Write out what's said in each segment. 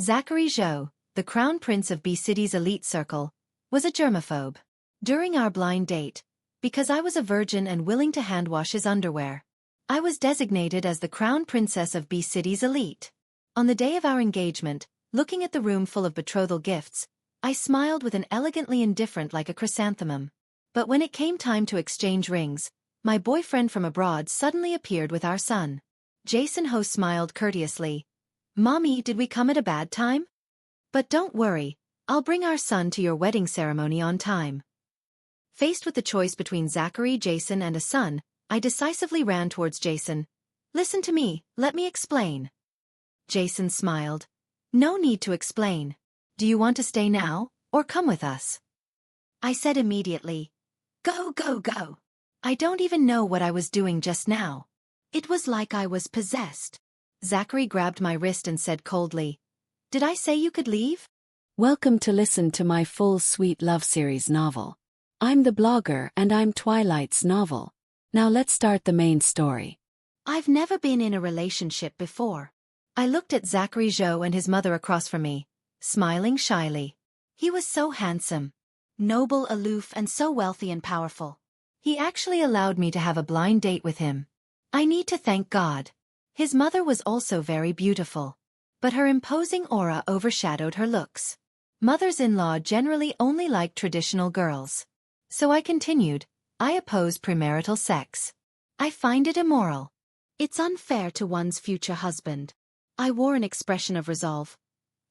Zachary Zhou, the crown prince of B-City's elite circle, was a germaphobe. During our blind date, because I was a virgin and willing to handwash his underwear, I was designated as the crown princess of B-City's elite. On the day of our engagement, looking at the room full of betrothal gifts, I smiled with an elegantly indifferent like a chrysanthemum. But when it came time to exchange rings, my boyfriend from abroad suddenly appeared with our son. Jason Ho smiled courteously. "Mommy, did we come at a bad time? But don't worry, I'll bring our son to your wedding ceremony on time." Faced with the choice between Zachary, Jason, and a son, I decisively ran towards Jason. "Listen to me, let me explain." Jason smiled. "No need to explain. Do you want to stay now, or come with us?" I said immediately, "Go, go, go." I don't even know what I was doing just now. It was like I was possessed. Zachary grabbed my wrist and said coldly, "Did I say you could leave?" Welcome to listen to my full sweet love series novel. I'm the blogger and I'm Twilight's novel. Now let's start the main story. I've never been in a relationship before. I looked at Zachary Zhou and his mother across from me, smiling shyly. He was so handsome, noble, aloof, and so wealthy and powerful. He actually allowed me to have a blind date with him. I need to thank God. His mother was also very beautiful, but her imposing aura overshadowed her looks. Mothers-in-law generally only like traditional girls. So I continued, "I oppose premarital sex. I find it immoral. It's unfair to one's future husband." I wore an expression of resolve.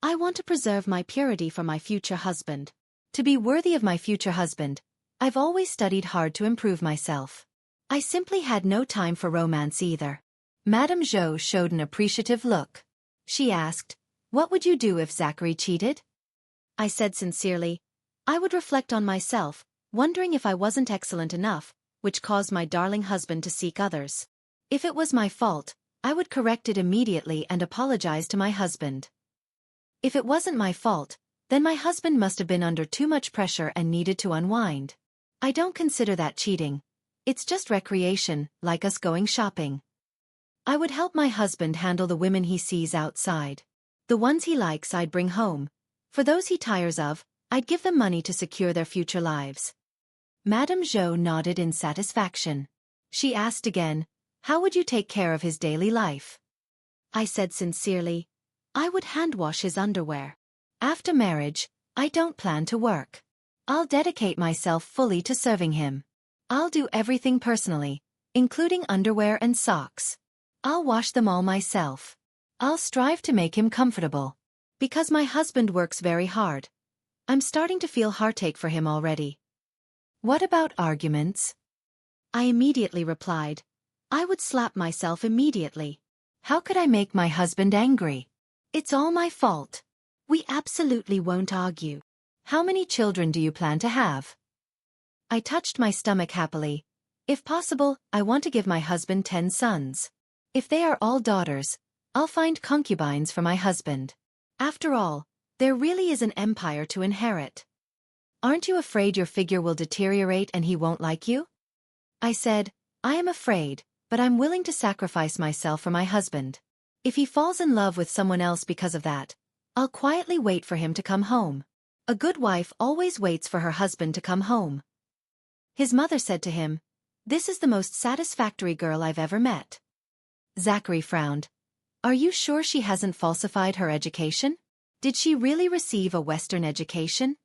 I want to preserve my purity for my future husband. To be worthy of my future husband, I've always studied hard to improve myself. I simply had no time for romance either. Madame Zhou showed an appreciative look. She asked, "What would you do if Zachary cheated?" I said sincerely, "I would reflect on myself, wondering if I wasn't excellent enough, which caused my darling husband to seek others. If it was my fault, I would correct it immediately and apologize to my husband. If it wasn't my fault, then my husband must have been under too much pressure and needed to unwind. I don't consider that cheating. It's just recreation, like us going shopping. I would help my husband handle the women he sees outside. The ones he likes I'd bring home. For those he tires of, I'd give them money to secure their future lives." Madame Zhou nodded in satisfaction. She asked again, "How would you take care of his daily life?" I said sincerely, "I would handwash his underwear. After marriage, I don't plan to work. I'll dedicate myself fully to serving him. I'll do everything personally, including underwear and socks. I'll wash them all myself. I'll strive to make him comfortable. Because my husband works very hard. I'm starting to feel heartache for him already." "What about arguments?" I immediately replied, "I would slap myself immediately. How could I make my husband angry? It's all my fault. We absolutely won't argue. How many children do you plan to have?" I touched my stomach happily. If possible, I want to give my husband 10 sons. If they are all daughters, I'll find concubines for my husband. After all, there really is an empire to inherit. Aren't you afraid your figure will deteriorate and he won't like you? I said, "I am afraid, but I'm willing to sacrifice myself for my husband. If he falls in love with someone else because of that, I'll quietly wait for him to come home. A good wife always waits for her husband to come home." His mother said to him, "This is the most satisfactory girl I've ever met." Zachary frowned. "Are you sure she hasn't falsified her education? Did she really receive a Western education?"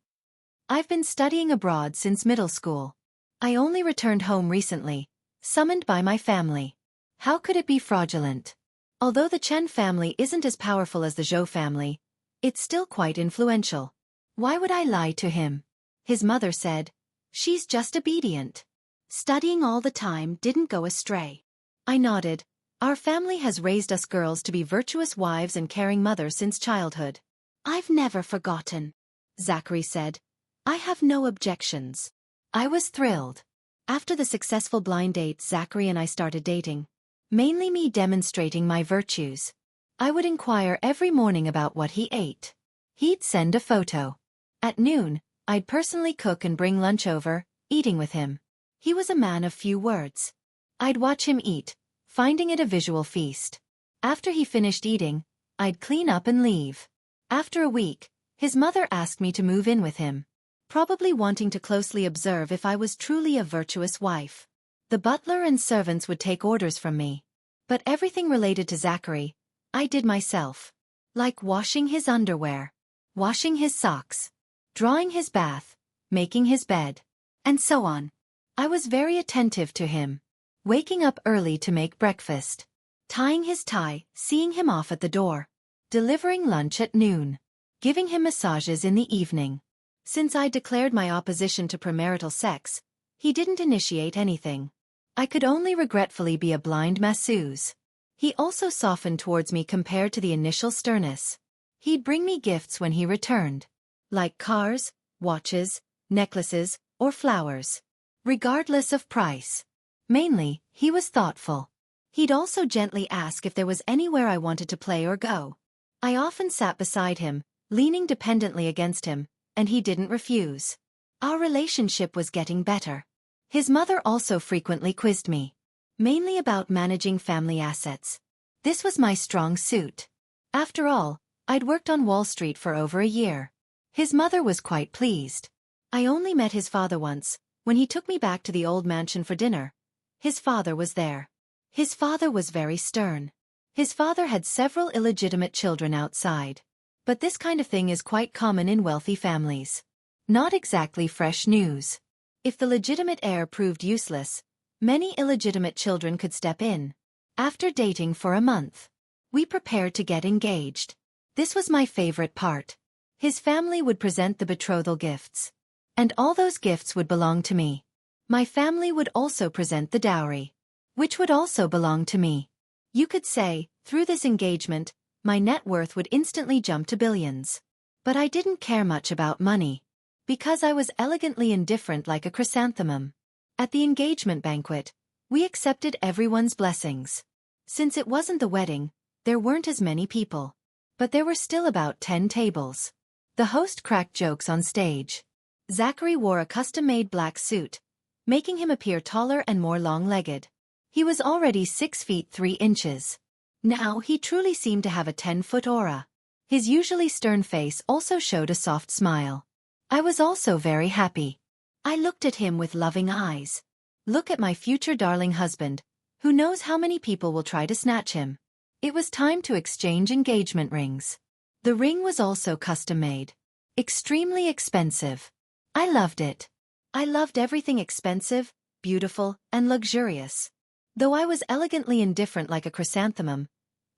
"I've been studying abroad since middle school. I only returned home recently, summoned by my family. How could it be fraudulent? Although the Chen family isn't as powerful as the Zhou family, it's still quite influential. Why would I lie to him?" His mother said, "She's just obedient. Studying all the time didn't go astray." I nodded. "Our family has raised us girls to be virtuous wives and caring mothers since childhood." "I've never forgotten," Zachary said. "I have no objections." I was thrilled. After the successful blind date, Zachary and I started dating. Mainly me demonstrating my virtues. I would inquire every morning about what he ate. He'd send a photo. At noon, I'd personally cook and bring lunch over, eating with him. He was a man of few words. I'd watch him eat, finding it a visual feast. After he finished eating, I'd clean up and leave. After a week, his mother asked me to move in with him, probably wanting to closely observe if I was truly a virtuous wife. The butler and servants would take orders from me. But everything related to Zachary, I did myself. Like washing his underwear, washing his socks, drawing his bath, making his bed, and so on. I was very attentive to him. Waking up early to make breakfast, tying his tie, seeing him off at the door, delivering lunch at noon, giving him massages in the evening. Since I declared my opposition to premarital sex, he didn't initiate anything. I could only regretfully be a blind masseuse. He also softened towards me compared to the initial sternness. He'd bring me gifts when he returned, like cars, watches, necklaces, or flowers, regardless of price. Mainly, he was thoughtful. He'd also gently ask if there was anywhere I wanted to play or go. I often sat beside him, leaning dependently against him, and he didn't refuse. Our relationship was getting better. His mother also frequently quizzed me, mainly about managing family assets. This was my strong suit. After all, I'd worked on Wall Street for over a year. His mother was quite pleased. I only met his father once, when he took me back to the old mansion for dinner. His father was there. His father was very stern. His father had several illegitimate children outside. But this kind of thing is quite common in wealthy families. Not exactly fresh news. If the legitimate heir proved useless, many illegitimate children could step in. After dating for a month, we prepared to get engaged. This was my favorite part. His family would present the betrothal gifts. And all those gifts would belong to me. My family would also present the dowry, which would also belong to me. You could say, through this engagement, my net worth would instantly jump to billions. But I didn't care much about money, because I was elegantly indifferent like a chrysanthemum. At the engagement banquet, we accepted everyone's blessings. Since it wasn't the wedding, there weren't as many people. But there were still about 10 tables. The host cracked jokes on stage. Zachary wore a custom-made black suit, making him appear taller and more long-legged. He was already 6 feet 3 inches. Now he truly seemed to have a 10-foot aura. His usually stern face also showed a soft smile. I was also very happy. I looked at him with loving eyes. Look at my future darling husband, who knows how many people will try to snatch him. It was time to exchange engagement rings. The ring was also custom-made. Extremely expensive. I loved it. I loved everything expensive, beautiful, and luxurious. Though I was elegantly indifferent like a chrysanthemum,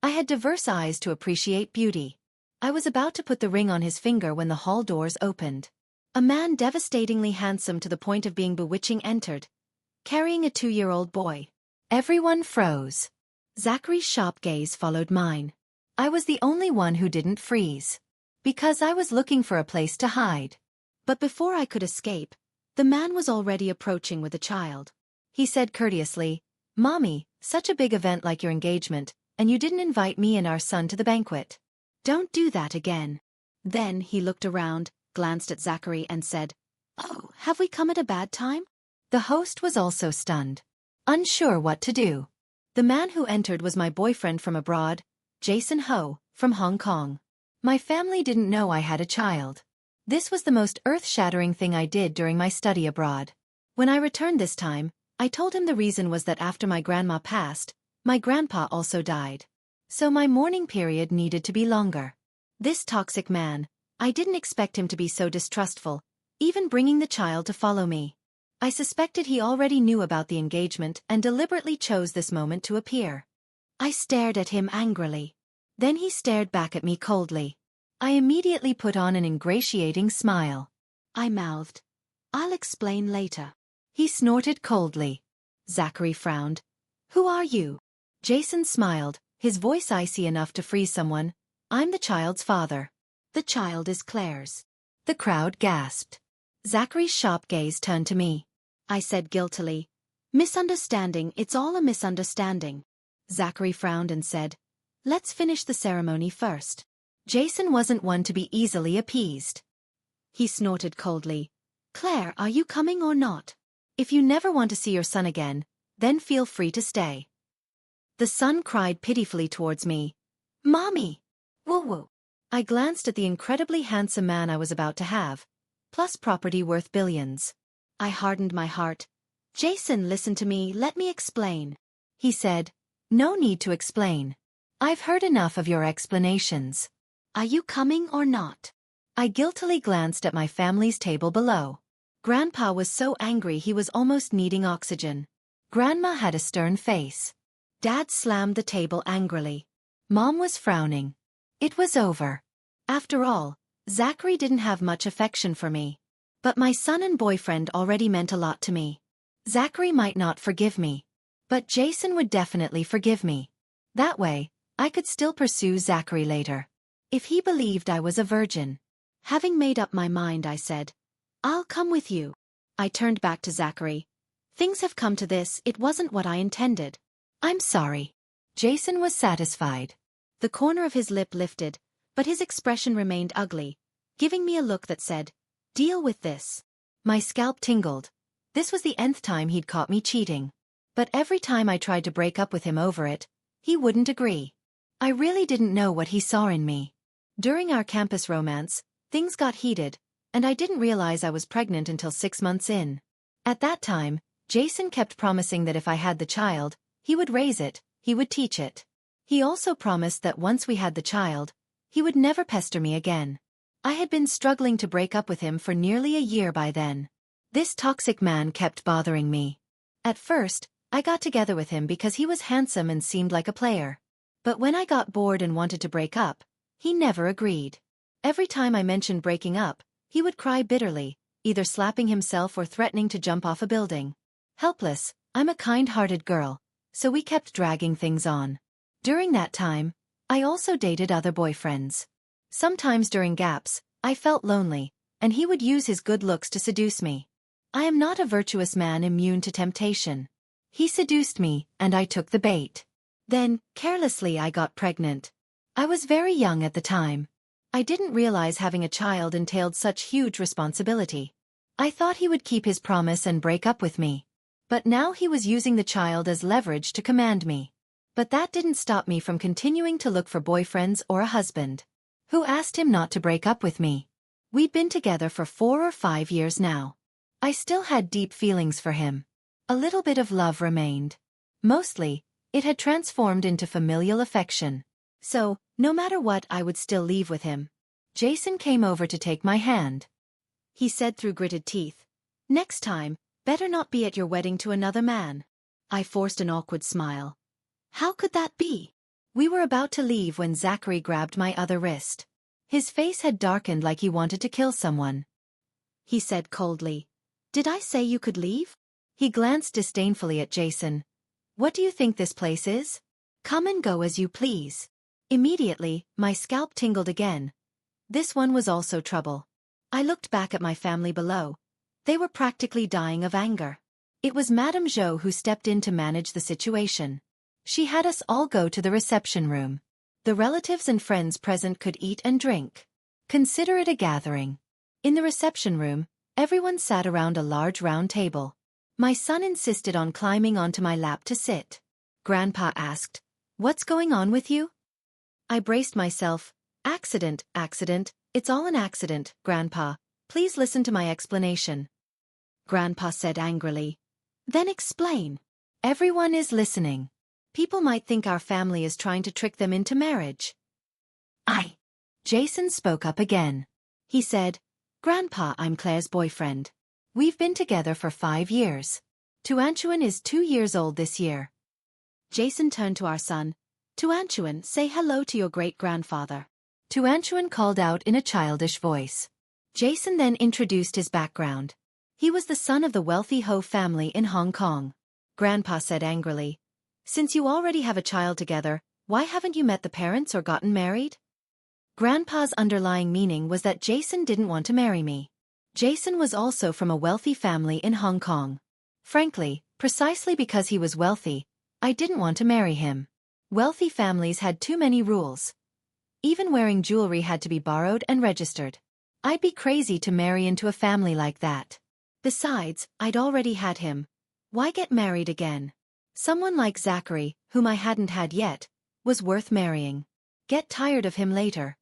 I had diverse eyes to appreciate beauty. I was about to put the ring on his finger when the hall doors opened. A man devastatingly handsome to the point of being bewitching entered, carrying a 2-year-old boy. Everyone froze. Zachary's sharp gaze followed mine. I was the only one who didn't freeze, because I was looking for a place to hide. But before I could escape, the man was already approaching with a child. He said courteously, "Mommy, such a big event like your engagement, and you didn't invite me and our son to the banquet. Don't do that again." Then he looked around, glanced at Zachary and said, "Oh, have we come at a bad time?" The host was also stunned, unsure what to do. The man who entered was my boyfriend from abroad, Jason Ho, from Hong Kong. My family didn't know I had a child. This was the most earth-shattering thing I did during my study abroad. When I returned this time, I told him the reason was that after my grandma passed, my grandpa also died. So my mourning period needed to be longer. This toxic man, I didn't expect him to be so distrustful, even bringing the child to follow me. I suspected he already knew about the engagement and deliberately chose this moment to appear. I stared at him angrily. Then he stared back at me coldly. I immediately put on an ingratiating smile. I mouthed, "I'll explain later." He snorted coldly. Zachary frowned. "Who are you?" Jason smiled, his voice icy enough to freeze someone. "I'm the child's father." "The child is Claire's." The crowd gasped. Zachary's sharp gaze turned to me. I said guiltily, "Misunderstanding, it's all a misunderstanding." Zachary frowned and said, "Let's finish the ceremony first." Jason wasn't one to be easily appeased. He snorted coldly, "Claire, are you coming or not? If you never want to see your son again, then feel free to stay." The son cried pitifully towards me, "Mommy! Woo-woo!" I glanced at the incredibly handsome man I was about to have, plus property worth billions. I hardened my heart. Jason, listen to me, let me explain. He said, no need to explain. I've heard enough of your explanations. Are you coming or not? I guiltily glanced at my family's table below. Grandpa was so angry he was almost needing oxygen. Grandma had a stern face. Dad slammed the table angrily. Mom was frowning. It was over. After all, Zachary didn't have much affection for me. But my son and boyfriend already meant a lot to me. Zachary might not forgive me. But Jason would definitely forgive me. That way, I could still pursue Zachary later. If he believed I was a virgin. Having made up my mind, I said, I'll come with you. I turned back to Zachary. Things have come to this, it wasn't what I intended. I'm sorry. Jason was satisfied. The corner of his lip lifted, but his expression remained ugly, giving me a look that said, deal with this. My scalp tingled. This was the nth time he'd caught me cheating. But every time I tried to break up with him over it, he wouldn't agree. I really didn't know what he saw in me. During our campus romance, things got heated, and I didn't realize I was pregnant until 6 months in. At that time, Jason kept promising that if I had the child, he would raise it, he would teach it. He also promised that once we had the child, he would never pester me again. I had been struggling to break up with him for nearly a year by then. This toxic man kept bothering me. At first, I got together with him because he was handsome and seemed like a player. But when I got bored and wanted to break up, he never agreed. Every time I mentioned breaking up, he would cry bitterly, either slapping himself or threatening to jump off a building. Helpless, I'm a kind-hearted girl, so we kept dragging things on. During that time, I also dated other boyfriends. Sometimes during gaps, I felt lonely, and he would use his good looks to seduce me. I am not a virtuous man immune to temptation. He seduced me, and I took the bait. Then, carelessly, I got pregnant. I was very young at the time. I didn't realize having a child entailed such huge responsibility. I thought he would keep his promise and break up with me. But now he was using the child as leverage to command me. But that didn't stop me from continuing to look for boyfriends or a husband. Who asked him not to break up with me? We'd been together for 4 or 5 years now. I still had deep feelings for him. A little bit of love remained. Mostly, it had transformed into familial affection. So, no matter what, I would still leave with him. Jason came over to take my hand. He said through gritted teeth, next time, better not be at your wedding to another man. I forced an awkward smile. How could that be? We were about to leave when Zachary grabbed my other wrist. His face had darkened like he wanted to kill someone. He said coldly, did I say you could leave? He glanced disdainfully at Jason. What do you think this place is? Come and go as you please. Immediately, my scalp tingled again. This one was also trouble. I looked back at my family below. They were practically dying of anger. It was Madame Zhou who stepped in to manage the situation. She had us all go to the reception room. The relatives and friends present could eat and drink. Consider it a gathering. In the reception room, everyone sat around a large round table. My son insisted on climbing onto my lap to sit. Grandpa asked, what's going on with you? I braced myself. Accident, it's all an accident, Grandpa. Please listen to my explanation. Grandpa said angrily. Then explain. Everyone is listening. People might think our family is trying to trick them into marriage. Jason spoke up again. He said, Grandpa, I'm Claire's boyfriend. We've been together for 5 years. Tuanchuan is 2 years old this year. Jason turned to our son. Tuanchuan, say hello to your great-grandfather. Tuanchuan called out in a childish voice. Jason then introduced his background. He was the son of the wealthy Ho family in Hong Kong. Grandpa said angrily, since you already have a child together, why haven't you met the parents or gotten married? Grandpa's underlying meaning was that Jason didn't want to marry me. Jason was also from a wealthy family in Hong Kong. Frankly, precisely because he was wealthy, I didn't want to marry him. Wealthy families had too many rules. Even wearing jewelry had to be borrowed and registered. I'd be crazy to marry into a family like that. Besides, I'd already had him. Why get married again? Someone like Zachary, whom I hadn't had yet, was worth marrying. Get tired of him later.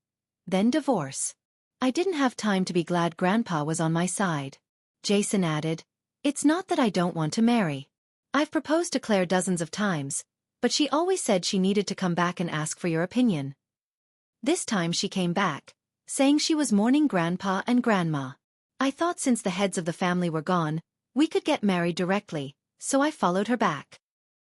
then divorce. I didn't have time to be glad Grandpa was on my side. Jason added, "It's not that I don't want to marry. I've proposed to Claire dozens of times, but she always said she needed to come back and ask for your opinion." This time she came back, saying she was mourning Grandpa and Grandma. I thought since the heads of the family were gone, we could get married directly, so I followed her back.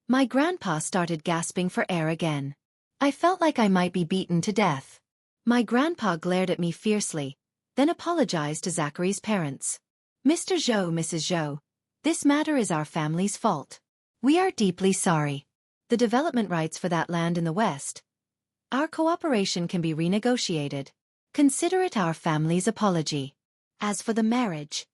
My grandpa started gasping for air again. I felt like I might be beaten to death. My grandpa glared at me fiercely, then apologized to Zachary's parents. "Mr. Zhou, Mrs. Zhou, this matter is our family's fault. We are deeply sorry. The development rights for that land in the West. Our cooperation can be renegotiated. Consider it our family's apology. As for the marriage,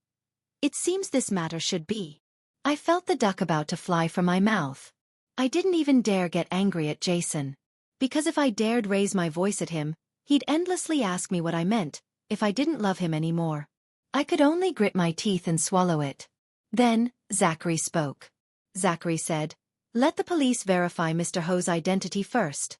it seems this matter should be." I felt the duck about to fly from my mouth. I didn't even dare get angry at Jason. Because if I dared raise my voice at him, he'd endlessly ask me what I meant, if I didn't love him anymore. I could only grit my teeth and swallow it. Then, Zachary spoke. Zachary said, "Let the police verify Mr. Ho's identity first."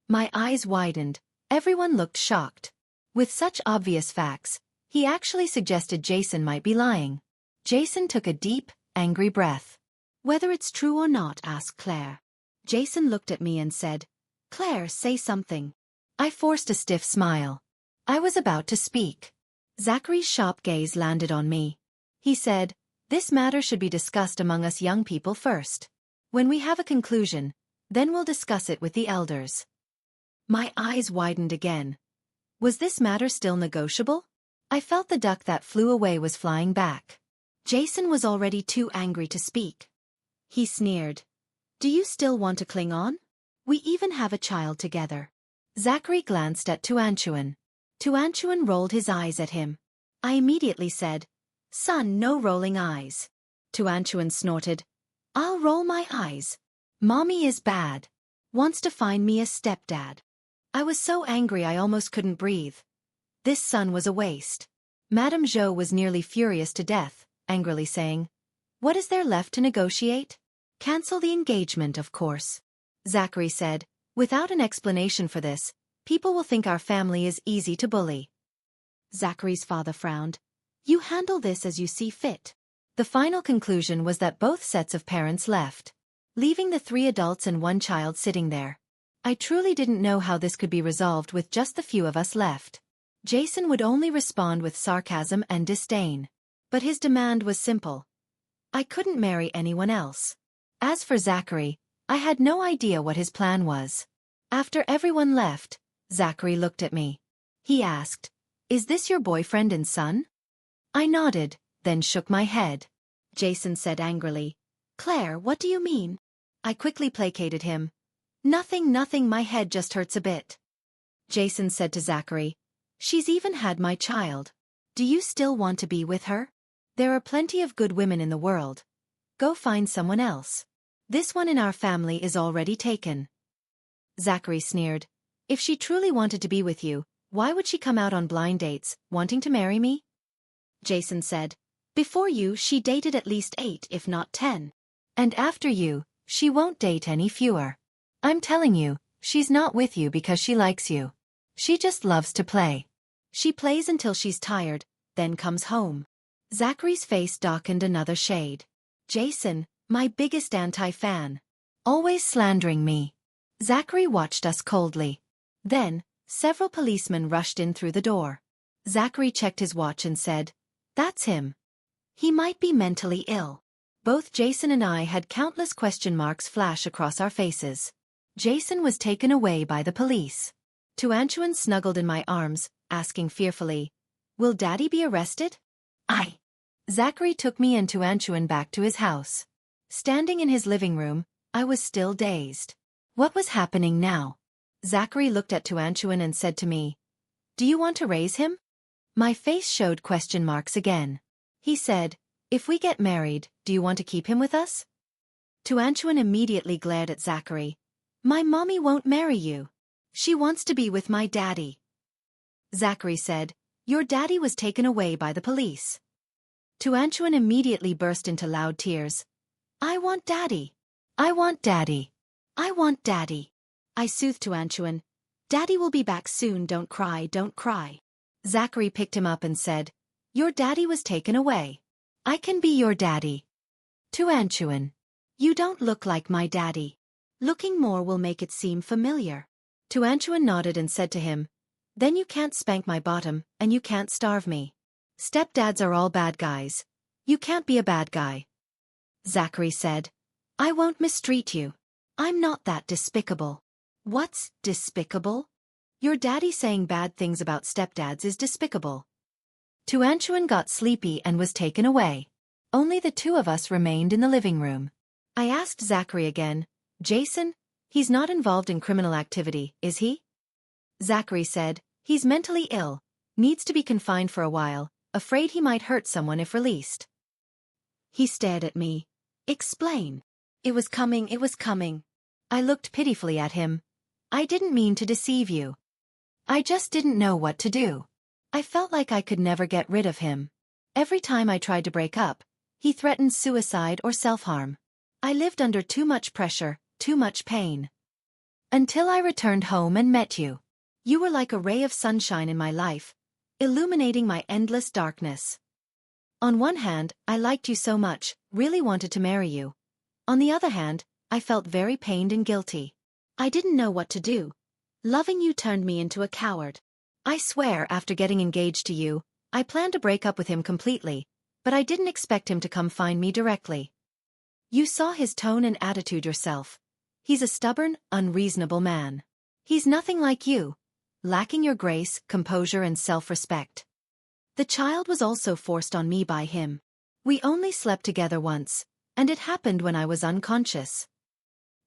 My eyes widened. Everyone looked shocked. With such obvious facts, he actually suggested Jason might be lying. Jason took a deep, angry breath. "Whether it's true or not," asked Claire. Jason looked at me and said, "Claire, say something." I forced a stiff smile. I was about to speak. Zachary's sharp gaze landed on me. He said, "This matter should be discussed among us young people first. When we have a conclusion, then we'll discuss it with the elders." My eyes widened again. Was this matter still negotiable? I felt the duck that flew away was flying back. Jason was already too angry to speak. He sneered. "Do you still want to cling on? We even have a child together." Zachary glanced at Tuanchuan. Tuanchuan rolled his eyes at him. I immediately said, "Son, no rolling eyes." Tuanchuan snorted, "I'll roll my eyes. Mommy is bad. Wants to find me a stepdad." I was so angry I almost couldn't breathe. This son was a waste. Madame Zhou was nearly furious to death, angrily saying, "What is there left to negotiate? Cancel the engagement, of course." Zachary said, "Without an explanation for this, people will think our family is easy to bully." Zachary's father frowned. "You handle this as you see fit." The final conclusion was that both sets of parents left, leaving the 3 adults and 1 child sitting there. I truly didn't know how this could be resolved with just the few of us left. Jason would only respond with sarcasm and disdain. But his demand was simple. I couldn't marry anyone else. As for Zachary, I had no idea what his plan was. After everyone left, Zachary looked at me. He asked, "Is this your boyfriend and son?" I nodded, then shook my head. Jason said angrily, "Claire, what do you mean?" I quickly placated him. "Nothing, nothing, my head just hurts a bit." Jason said to Zachary, "She's even had my child. Do you still want to be with her? There are plenty of good women in the world. Go find someone else. This one in our family is already taken." Zachary sneered, "If she truly wanted to be with you, why would she come out on blind dates, wanting to marry me?" Jason said, "Before you, she dated at least 8 if not 10. And after you, she won't date any fewer. I'm telling you, she's not with you because she likes you. She just loves to play. She plays until she's tired, then comes home." Zachary's face darkened another shade. Jason, my biggest anti-fan. Always slandering me. Zachary watched us coldly. Then, several policemen rushed in through the door. Zachary checked his watch and said, "That's him. He might be mentally ill." Both Jason and I had countless question marks flash across our faces. Jason was taken away by the police. Tuanchuan snuggled in my arms, asking fearfully, "Will Daddy be arrested?" Zachary took me and Tuanchuan back to his house. Standing in his living room, I was still dazed. What was happening now? Zachary looked at Tuanchuan and said to me, "Do you want to raise him?" My face showed question marks again. He said, "If we get married, do you want to keep him with us?" Tuanchuan immediately glared at Zachary. "My mommy won't marry you. She wants to be with my daddy." Zachary said, "Your daddy was taken away by the police." Tuanchuan immediately burst into loud tears. "I want daddy. I want daddy. I want daddy." I soothed Tuanchuan. Daddy will be back soon, don't cry, don't cry. Zachary picked him up and said, Your daddy was taken away. I can be your daddy. To Antoine. You don't look like my daddy. Looking more will make it seem familiar. To Antoine nodded and said to him, Then you can't spank my bottom, and you can't starve me. Stepdads are all bad guys. You can't be a bad guy. Zachary said, I won't mistreat you. I'm not that despicable. What's despicable? Your daddy saying bad things about stepdads is despicable. To Antoine got sleepy and was taken away. Only the two of us remained in the living room. I asked Zachary again, Jason, he's not involved in criminal activity, is he? Zachary said, He's mentally ill, needs to be confined for a while, afraid he might hurt someone if released. He stared at me. Explain. It was coming, it was coming. I looked pitifully at him. I didn't mean to deceive you. I just didn't know what to do. I felt like I could never get rid of him. Every time I tried to break up, he threatened suicide or self-harm. I lived under too much pressure, too much pain. Until I returned home and met you. You were like a ray of sunshine in my life, illuminating my endless darkness. On one hand, I liked you so much, really wanted to marry you. On the other hand, I felt very pained and guilty. I didn't know what to do. Loving you turned me into a coward. I swear after getting engaged to you, I planned to break up with him completely, but I didn't expect him to come find me directly. You saw his tone and attitude yourself. He's a stubborn, unreasonable man. He's nothing like you, lacking your grace, composure and self-respect. The child was also forced on me by him. We only slept together once, and it happened when I was unconscious.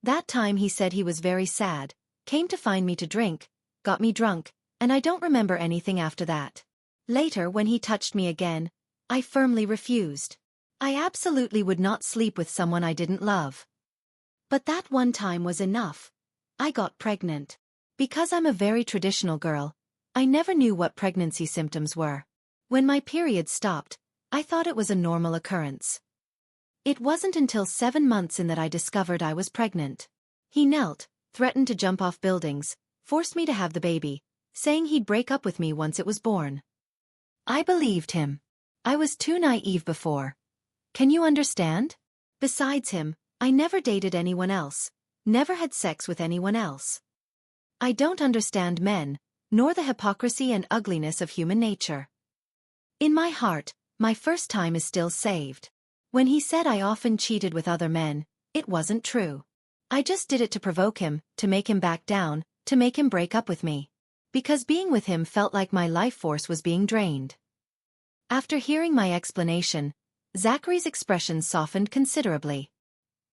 That time he said he was very sad, came to find me to drink, got me drunk, and I don't remember anything after that. Later when he touched me again, I firmly refused. I absolutely would not sleep with someone I didn't love. But that one time was enough. I got pregnant. Because I'm a very traditional girl, I never knew what pregnancy symptoms were. When my period stopped, I thought it was a normal occurrence. It wasn't until 7 months in that I discovered I was pregnant. He knelt, threatened to jump off buildings, forced me to have the baby, saying he'd break up with me once it was born. I believed him. I was too naive before. Can you understand? Besides him, I never dated anyone else, never had sex with anyone else. I don't understand men, nor the hypocrisy and ugliness of human nature. In my heart, my first time is still saved. When he said I often cheated with other men, it wasn't true. I just did it to provoke him, to make him back down, to make him break up with me. Because being with him felt like my life force was being drained. After hearing my explanation, Zachary's expression softened considerably.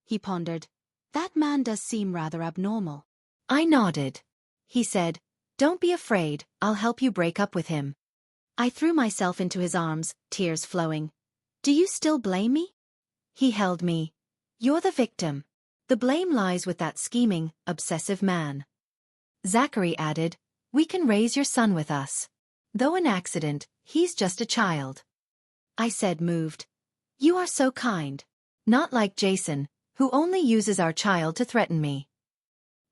He pondered. That man does seem rather abnormal. I nodded. He said, Don't be afraid, I'll help you break up with him. I threw myself into his arms, tears flowing. Do you still blame me? He held me. You're the victim. The blame lies with that scheming, obsessive man. Zachary added, We can raise your son with us. Though an accident, he's just a child. I said, moved. You are so kind. Not like Jason, who only uses our child to threaten me.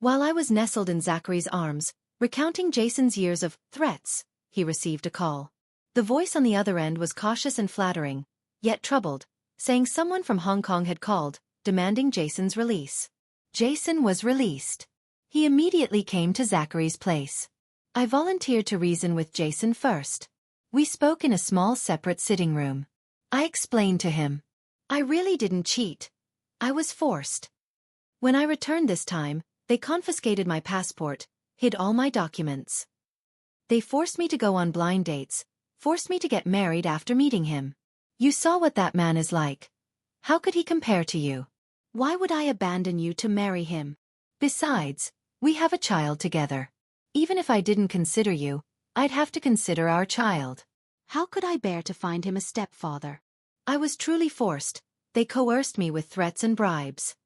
While I was nestled in Zachary's arms, recounting Jason's years of threats, he received a call. The voice on the other end was cautious and flattering, yet troubled, saying someone from Hong Kong had called, demanding Jason's release. Jason was released. He immediately came to Zachary's place. I volunteered to reason with Jason first. We spoke in a small separate sitting room. I explained to him. I really didn't cheat. I was forced. When I returned this time, they confiscated my passport, hid all my documents. They forced me to go on blind dates, forced me to get married after meeting him. You saw what that man is like. How could he compare to you? Why would I abandon you to marry him? Besides, we have a child together. Even if I didn't consider you, I'd have to consider our child. How could I bear to find him a stepfather? I was truly forced. They coerced me with threats and bribes.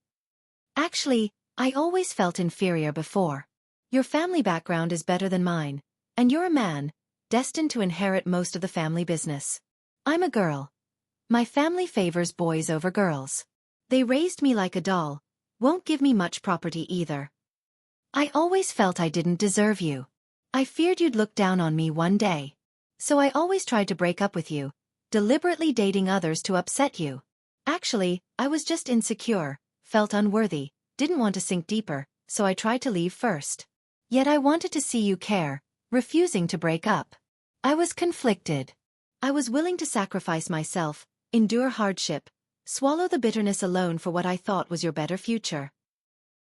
Actually, I always felt inferior before. Your family background is better than mine, and you're a man, destined to inherit most of the family business. I'm a girl. My family favors boys over girls. They raised me like a doll, won't give me much property either. I always felt I didn't deserve you. I feared you'd look down on me one day. So I always tried to break up with you, deliberately dating others to upset you. Actually, I was just insecure, felt unworthy, didn't want to sink deeper, so I tried to leave first. Yet I wanted to see you care, refusing to break up. I was conflicted. I was willing to sacrifice myself, endure hardship, swallow the bitterness alone for what I thought was your better future.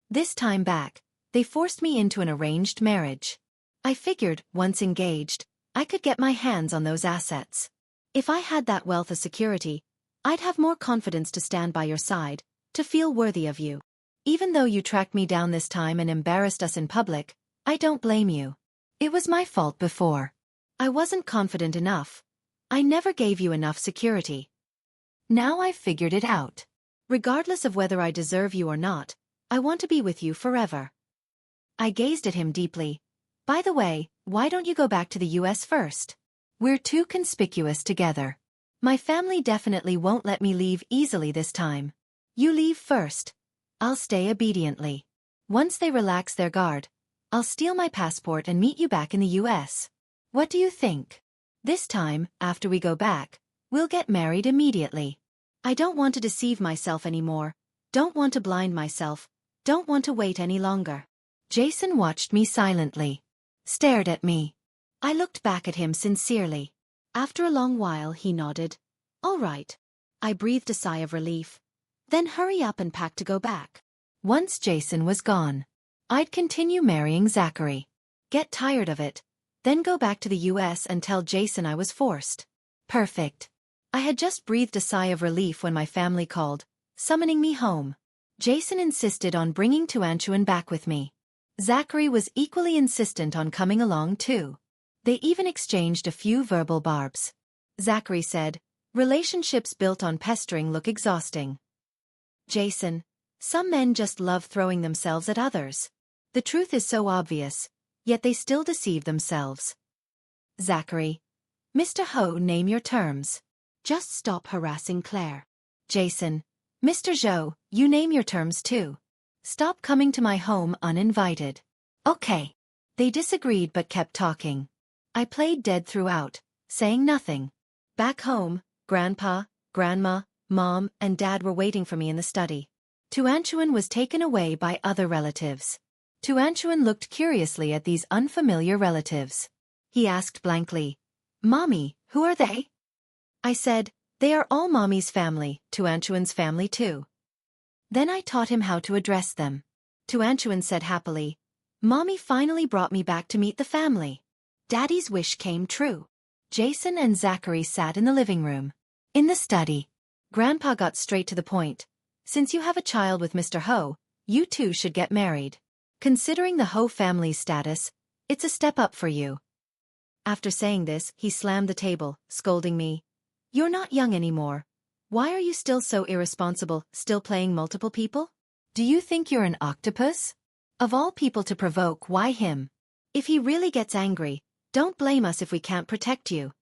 This time back, they forced me into an arranged marriage. I figured, once engaged, I could get my hands on those assets. If I had that wealth as security, I'd have more confidence to stand by your side, to feel worthy of you. Even though you tracked me down this time and embarrassed us in public, I don't blame you. It was my fault before. I wasn't confident enough. I never gave you enough security. Now I've figured it out. Regardless of whether I deserve you or not, I want to be with you forever. I gazed at him deeply. By the way, why don't you go back to the US first? We're too conspicuous together. My family definitely won't let me leave easily this time. You leave first. I'll stay obediently. Once they relax their guard, I'll steal my passport and meet you back in the US. What do you think? This time, after we go back, we'll get married immediately. I don't want to deceive myself anymore, don't want to blind myself, don't want to wait any longer. Jason watched me silently. Stared at me. I looked back at him sincerely. After a long while he nodded. All right. I breathed a sigh of relief. Then hurry up and pack to go back. Once Jason was gone, I'd continue marrying Zachary. Get tired of it. Then go back to the US and tell Jason I was forced. Perfect. I had just breathed a sigh of relief when my family called, summoning me home. Jason insisted on bringing Tuanchuan back with me. Zachary was equally insistent on coming along too. They even exchanged a few verbal barbs. Zachary said, relationships built on pestering look exhausting. Jason, some men just love throwing themselves at others. The truth is so obvious, yet they still deceive themselves. Zachary, Mr. Ho, name your terms. Just stop harassing Claire. Jason, Mr. Zhou, you name your terms too. Stop coming to my home uninvited. Okay. They disagreed but kept talking. I played dead throughout, saying nothing. Back home, Grandpa, Grandma, Mom, and Dad were waiting for me in the study. Tuanchuan was taken away by other relatives. Tuanchuan looked curiously at these unfamiliar relatives. He asked blankly, Mommy, who are they? I said, they are all Mommy's family, Tuanchuan's family too. Then I taught him how to address them. Tuanchuan said happily, Mommy finally brought me back to meet the family. Daddy's wish came true. Jason and Zachary sat in the living room. In the study, Grandpa got straight to the point. Since you have a child with Mr. Ho, you two should get married. Considering the Ho family's status, it's a step up for you. After saying this, he slammed the table, scolding me. You're not young anymore. Why are you still so irresponsible, still playing multiple people? Do you think you're an octopus? Of all people to provoke, why him? If he really gets angry, don't blame us if we can't protect you.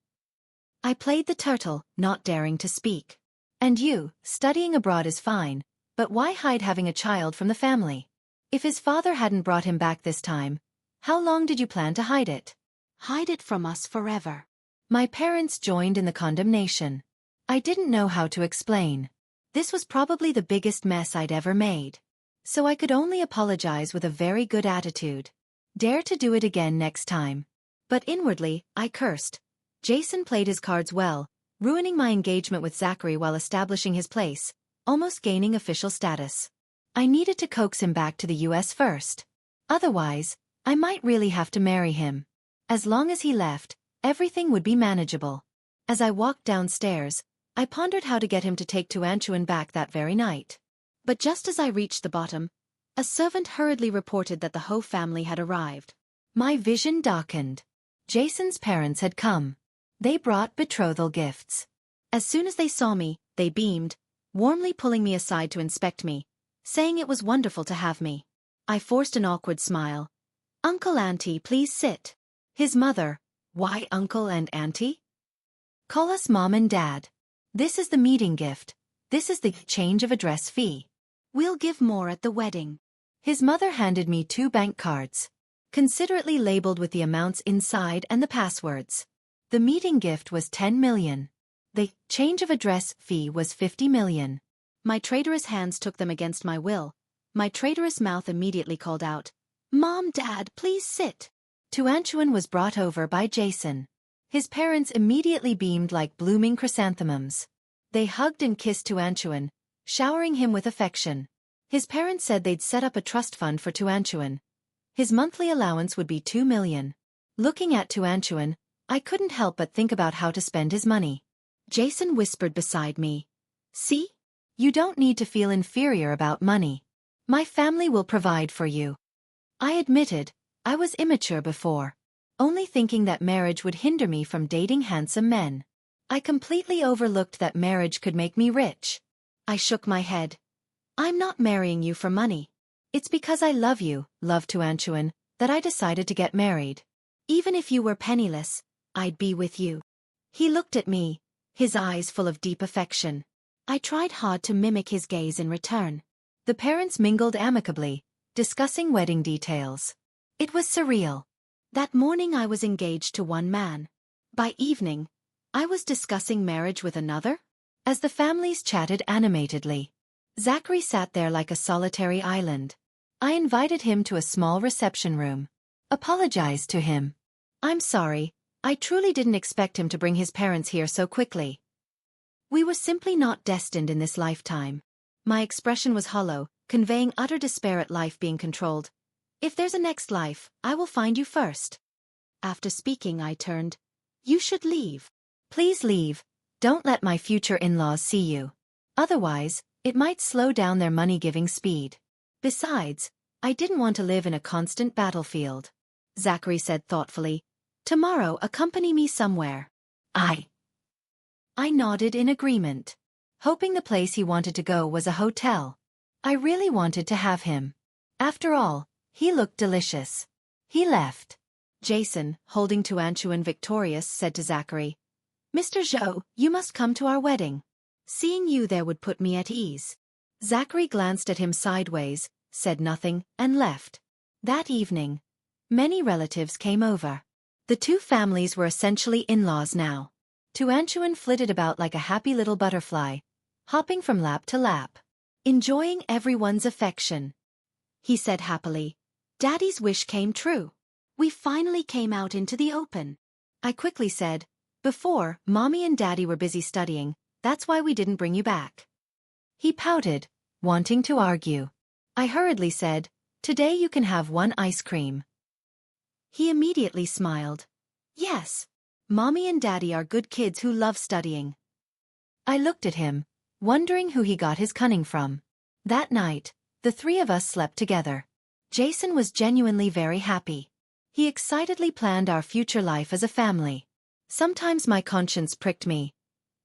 I played the turtle, not daring to speak. And you, studying abroad is fine, but why hide having a child from the family? If his father hadn't brought him back this time, how long did you plan to hide it? Hide it from us forever. My parents joined in the condemnation. I didn't know how to explain. This was probably the biggest mess I'd ever made. So I could only apologize with a very good attitude. Dare to do it again next time. But inwardly, I cursed. Jason played his cards well, ruining my engagement with Zachary while establishing his place, almost gaining official status. I needed to coax him back to the US first. Otherwise, I might really have to marry him. As long as he left, everything would be manageable. As I walked downstairs, I pondered how to get him to take Tuanchuan back that very night. But just as I reached the bottom, a servant hurriedly reported that the Ho family had arrived. My vision darkened. Jason's parents had come. They brought betrothal gifts. As soon as they saw me, they beamed, warmly pulling me aside to inspect me, saying it was wonderful to have me. I forced an awkward smile. Uncle, Auntie, please sit. His mother, why Uncle and Auntie? Call us Mom and Dad. This is the meeting gift. This is the change of address fee. We'll give more at the wedding. His mother handed me 2 bank cards, considerately labeled with the amounts inside and the passwords. The meeting gift was 10 million. The change of address fee was 50 million. My traitorous hands took them against my will. My traitorous mouth immediately called out, "Mom, Dad, please sit." Tuanchuan was brought over by Jason. His parents immediately beamed like blooming chrysanthemums. They hugged and kissed Tuanchuan, showering him with affection. His parents said they'd set up a trust fund for Tuanchuan. His monthly allowance would be 2 million. Looking at Tuanchuan, I couldn't help but think about how to spend his money. Jason whispered beside me, "See? You don't need to feel inferior about money. My family will provide for you." I admitted, I was immature before, only thinking that marriage would hinder me from dating handsome men. I completely overlooked that marriage could make me rich. I shook my head. "I'm not marrying you for money. It's because I love you, love Tuanchuan, that I decided to get married. Even if you were penniless, I'd be with you." He looked at me, his eyes full of deep affection. I tried hard to mimic his gaze in return. The parents mingled amicably, discussing wedding details. It was surreal. That morning I was engaged to one man. By evening, I was discussing marriage with another? As the families chatted animatedly, Zachary sat there like a solitary island. I invited him to a small reception room. Apologized to him. "I'm sorry, I truly didn't expect him to bring his parents here so quickly. We were simply not destined in this lifetime." My expression was hollow, conveying utter despair at life being controlled. "If there's a next life, I will find you first." After speaking, I turned. "You should leave. Please leave. Don't let my future in-laws see you. Otherwise, it might slow down their money-giving speed. Besides, I didn't want to live in a constant battlefield." Zachary said thoughtfully, "Tomorrow accompany me somewhere." I nodded in agreement, hoping the place he wanted to go was a hotel. I really wanted to have him. After all, he looked delicious. He left. Jason, holding Tuanchuan victorious, said to Zachary, "Mr. Zhou, you must come to our wedding. Seeing you there would put me at ease." Zachary glanced at him sideways, said nothing, and left. That evening, many relatives came over. The 2 families were essentially in-laws now. Tuanchuan flitted about like a happy little butterfly, hopping from lap to lap, enjoying everyone's affection. He said happily, "Daddy's wish came true. We finally came out into the open." I quickly said, "Before, Mommy and Daddy were busy studying, that's why we didn't bring you back." He pouted, wanting to argue. I hurriedly said, "Today you can have 1 ice cream." He immediately smiled. "Yes. Mommy and Daddy are good kids who love studying." I looked at him, wondering who he got his cunning from. That night, the 3 of us slept together. Jason was genuinely very happy. He excitedly planned our future life as a family. Sometimes my conscience pricked me.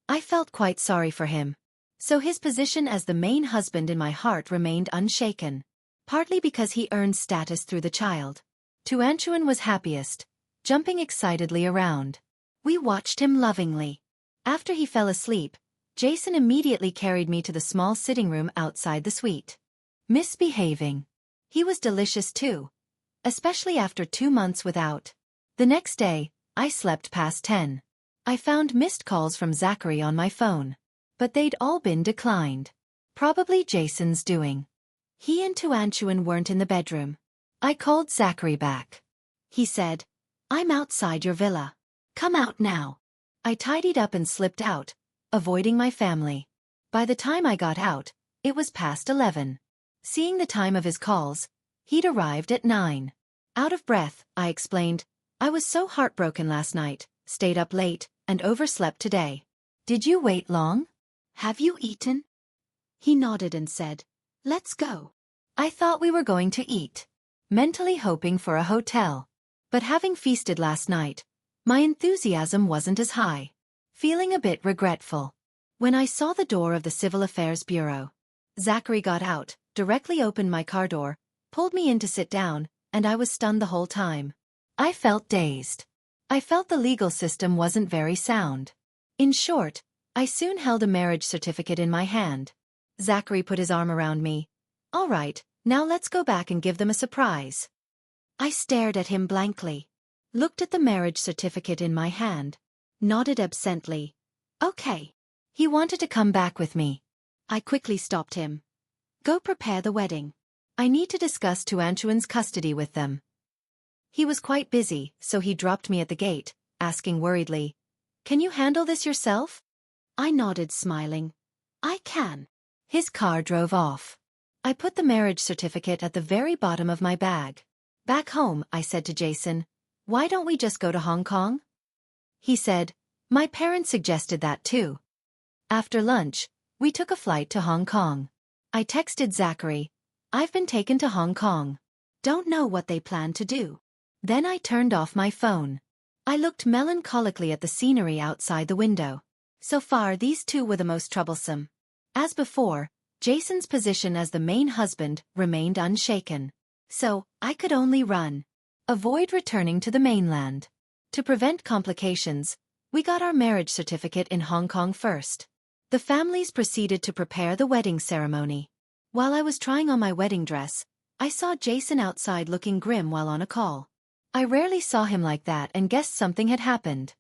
I felt quite sorry for him. So his position as the main husband in my heart remained unshaken, partly because he earned status through the child. Tuanchuan was happiest, jumping excitedly around. We watched him lovingly. After he fell asleep, Jason immediately carried me to the small sitting room outside the suite. Misbehaving. He was delicious too, especially after 2 months without. The next day, I slept past 10. I found missed calls from Zachary on my phone, but they'd all been declined. Probably Jason's doing. He and Tuanchuan weren't in the bedroom. I called Zachary back. He said, "I'm outside your villa. Come out now." I tidied up and slipped out, avoiding my family. By the time I got out, it was past 11. Seeing the time of his calls, he'd arrived at 9. Out of breath, I explained, "I was so heartbroken last night, stayed up late, and overslept today." "Did you wait long? Have you eaten?" He nodded and said, "Let's go." I thought we were going to eat, mentally hoping for a hotel. But having feasted last night, my enthusiasm wasn't as high. Feeling a bit regretful, when I saw the door of the Civil Affairs Bureau, Zachary got out, directly opened my car door, pulled me in to sit down, and I was stunned the whole time. I felt dazed. I felt the legal system wasn't very sound. In short, I soon held a marriage certificate in my hand. Zachary put his arm around me. "All right, Now let's go back and give them a surprise. I stared at him blankly, looked at the marriage certificate in my hand, nodded absently. Okay. He wanted to come back with me. I quickly stopped him. Go prepare the wedding. I need to discuss Tuanchuan's custody with them. He was quite busy, so he dropped me at the gate, asking worriedly, Can you handle this yourself? I nodded, smiling. I can. His car drove off. I put the marriage certificate at the very bottom of my bag. Back home, I said to Jason, why don't we just go to Hong Kong? He said, my parents suggested that too. After lunch, we took a flight to Hong Kong. I texted Zachary, I've been taken to Hong Kong. Don't know what they plan to do. Then I turned off my phone. I looked melancholically at the scenery outside the window. So far, these two were the most troublesome. As before, Jason's position as the main husband remained unshaken. So, I could only run. Avoid returning to the mainland. To prevent complications, we got our marriage certificate in Hong Kong first. The families proceeded to prepare the wedding ceremony. While I was trying on my wedding dress, I saw Jason outside looking grim while on a call. I rarely saw him like that and guessed something had happened.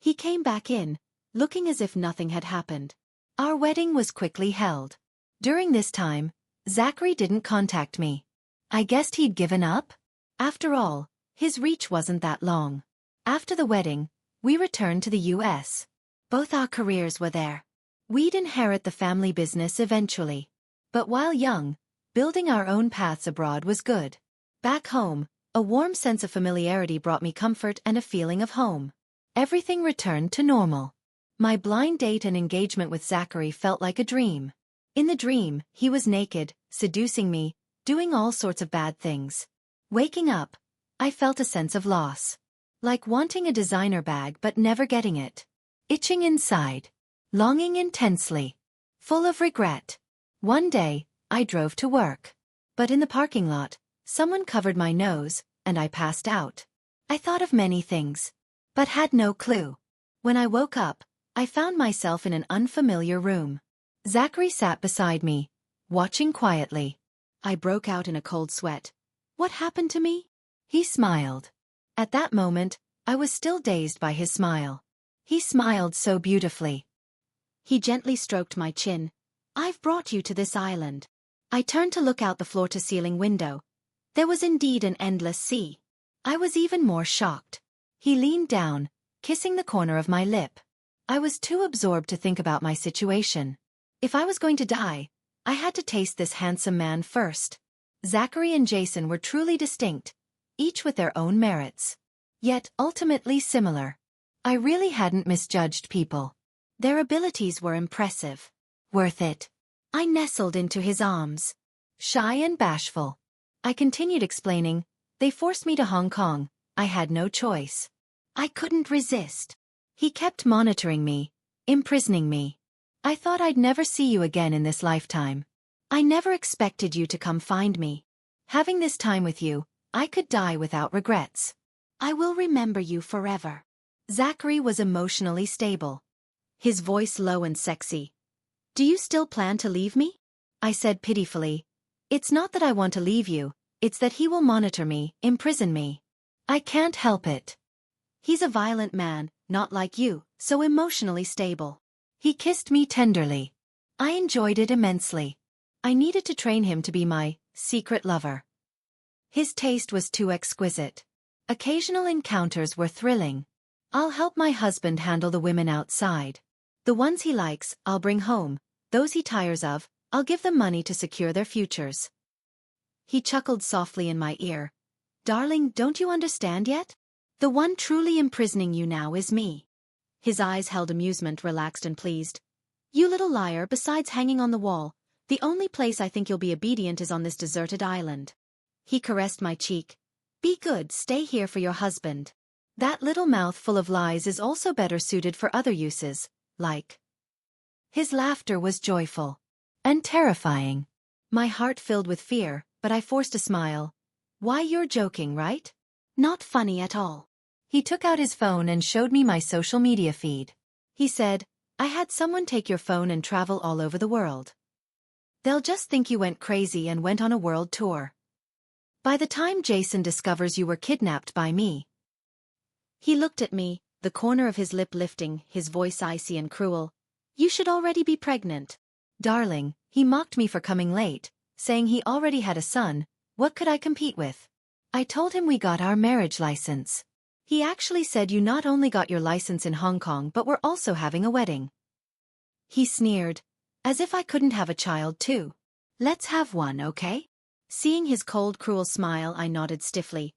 He came back in, looking as if nothing had happened. Our wedding was quickly held. During this time, Zachary didn't contact me. I guessed he'd given up? After all, his reach wasn't that long. After the wedding, we returned to the US. Both our careers were there. We'd inherit the family business eventually. But while young, building our own paths abroad was good. Back home, a warm sense of familiarity brought me comfort and a feeling of home. Everything returned to normal. My blind date and engagement with Zachary felt like a dream. In the dream, he was naked, seducing me, doing all sorts of bad things. Waking up, I felt a sense of loss. Like wanting a designer bag but never getting it. Itching inside. Longing intensely. Full of regret. One day, I drove to work. But in the parking lot, someone covered my nose, and I passed out. I thought of many things, but had no clue. When I woke up, I found myself in an unfamiliar room. Zachary sat beside me, watching quietly. I broke out in a cold sweat. What happened to me? He smiled. At that moment, I was still dazed by his smile. He smiled so beautifully. He gently stroked my chin. I've brought you to this island. I turned to look out the floor-to-ceiling window. There was indeed an endless sea. I was even more shocked. He leaned down, kissing the corner of my lip. I was too absorbed to think about my situation. If I was going to die, I had to taste this handsome man first. Zachary and Jason were truly distinct, each with their own merits. Yet ultimately similar. I really hadn't misjudged people. Their abilities were impressive. Worth it. I nestled into his arms. Shy and bashful. I continued explaining, they forced me to Hong Kong, I had no choice. I couldn't resist. He kept monitoring me, imprisoning me. I thought I'd never see you again in this lifetime. I never expected you to come find me. Having this time with you, I could die without regrets. I will remember you forever. Zachary was emotionally stable. His voice low and sexy. Do you still plan to leave me? I said pitifully. It's not that I want to leave you, it's that he will monitor me, imprison me. I can't help it. He's a violent man, not like you, so emotionally stable. He kissed me tenderly. I enjoyed it immensely. I needed to train him to be my secret lover. His taste was too exquisite. Occasional encounters were thrilling. I'll help my husband handle the women outside. The ones he likes, I'll bring home. Those he tires of, I'll give them money to secure their futures. He chuckled softly in my ear. Darling, don't you understand yet? The one truly imprisoning you now is me. His eyes held amusement, relaxed and pleased. You little liar, besides hanging on the wall, the only place I think you'll be obedient is on this deserted island. He caressed my cheek. Be good, stay here for your husband. That little mouth full of lies is also better suited for other uses, like. His laughter was joyful. And terrifying. My heart filled with fear, but I forced a smile. Why, you're joking, right? Not funny at all. He took out his phone and showed me my social media feed. He said, I had someone take your phone and travel all over the world. They'll just think you went crazy and went on a world tour. By the time Jason discovers you were kidnapped by me. He looked at me, the corner of his lip lifting, his voice icy and cruel. You should already be pregnant. Darling, he mocked me for coming late, saying he already had a son. What could I compete with? I told him we got our marriage license. He actually said you not only got your license in Hong Kong but were also having a wedding. He sneered. As if I couldn't have a child too. Let's have one, okay? Seeing his cold, cruel smile, I nodded stiffly.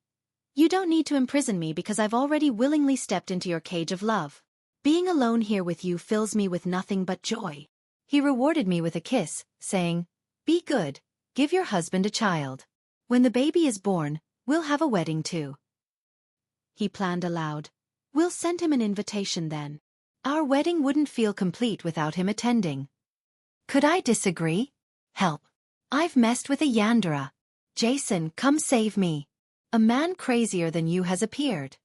You don't need to imprison me because I've already willingly stepped into your cage of love. Being alone here with you fills me with nothing but joy. He rewarded me with a kiss, saying, Be good, give your husband a child. When the baby is born, we'll have a wedding too. He planned aloud. We'll send him an invitation then. Our wedding wouldn't feel complete without him attending. Could I disagree? Help. I've messed with a Yandera. Jason, come save me. A man crazier than you has appeared.